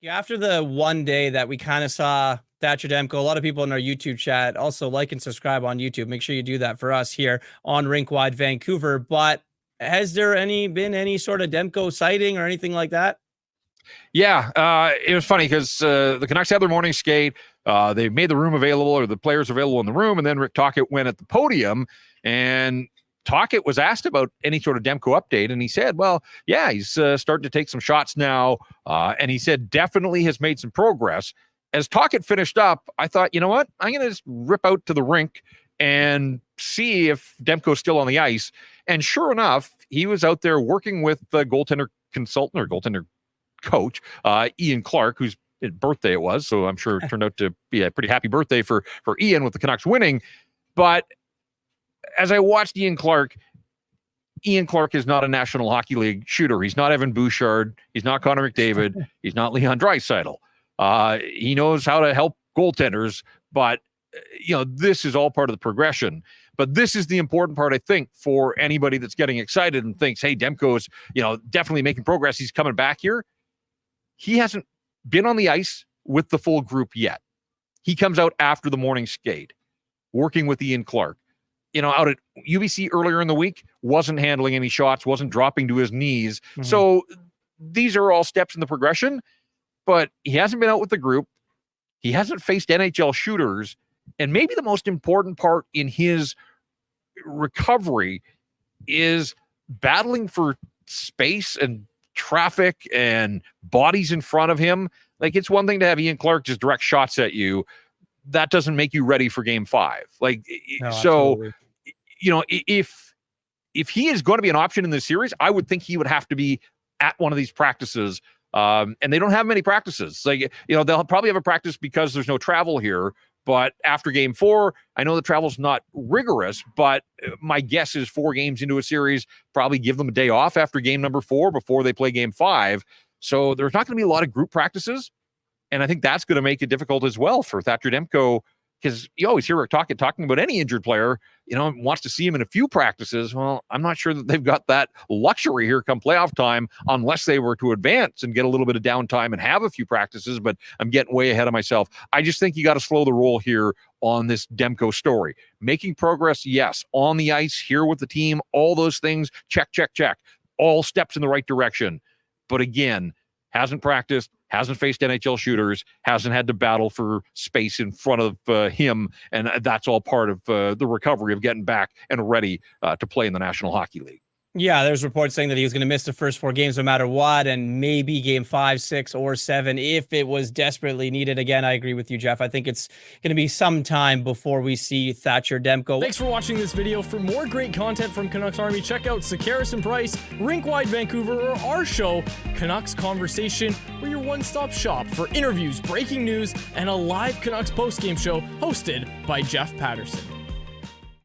Yeah, after the one day that we kind of saw Thatcher Demko, a lot of people in our YouTube chat also like and subscribe on YouTube. Make sure you do that for us here on Rink Wide Vancouver. But has there been any sort of Demko sighting or anything like that? Yeah, it was funny because the Canucks had their morning skate. They made the room available, or the players available in the room, and then Rick Tocchet went at the podium, and Tocchet was asked about any sort of Demko update, and he said, well, yeah, he's starting to take some shots now, and he said definitely has made some progress. As Tocchet finished up, I thought, you know what? I'm going to just rip out to the rink and see if Demko's still on the ice. And sure enough, he was out there working with the goaltender consultant or goaltender coach, Ian Clark, whose birthday it was. So I'm sure it turned out to be a pretty happy birthday for Ian with the Canucks winning. But as I watched Ian Clark is not a National Hockey League shooter. He's not Evan Bouchard. He's not Connor McDavid. He's not Leon Draisaitl. He knows how to help goaltenders, but this is all part of the progression. But this is the important part, I think, for anybody that's getting excited and thinks, hey, Demko's, definitely making progress. He's coming back here. He hasn't been on the ice with the full group yet. He comes out after the morning skate, working with Ian Clark. Out at UBC earlier in the week, wasn't handling any shots, wasn't dropping to his knees. Mm-hmm. So these are all steps in the progression, but he hasn't been out with the group. He hasn't faced NHL shooters. And maybe the most important part in his recovery is battling for space and traffic and bodies in front of him. Like, it's one thing to have Ian Clark just direct shots at you. That doesn't make you ready for game 5. No, so, absolutely. If he is going to be an option in this series, I would think he would have to be at one of these practices. And they don't have many practices. They'll probably have a practice because there's no travel here. But after game 4, I know the travel's not rigorous, but my guess is 4 games into a series, probably give them a day off after game number 4 before they play game 5. So there's not going to be a lot of group practices. And I think that's going to make it difficult as well for Thatcher Demko, because you always hear Rick Tocchet talking about any injured player, wants to see him in a few practices. Well, I'm not sure that they've got that luxury here come playoff time, unless they were to advance and get a little bit of downtime and have a few practices, but I'm getting way ahead of myself. I just think you got to slow the roll here on this Demko story. Making progress, yes. On the ice, here with the team, all those things, check, check, check. All steps in the right direction. But again, hasn't practiced, hasn't faced NHL shooters, hasn't had to battle for space in front of him, and that's all part of the recovery of getting back and ready to play in the National Hockey League. Yeah, there's reports saying that he was going to miss the first 4 games no matter what, and maybe game 5, 6, or 7 if it was desperately needed. Again, I agree with you, Jeff. I think it's going to be some time before we see Thatcher Demko. Thanks for watching this video. For more great content from Canucks Army, check out Sakaris and Price, Rink Wide Vancouver, or our show, Canucks Conversation. We're your one-stop shop for interviews, breaking news, and a live Canucks postgame show hosted by Jeff Paterson.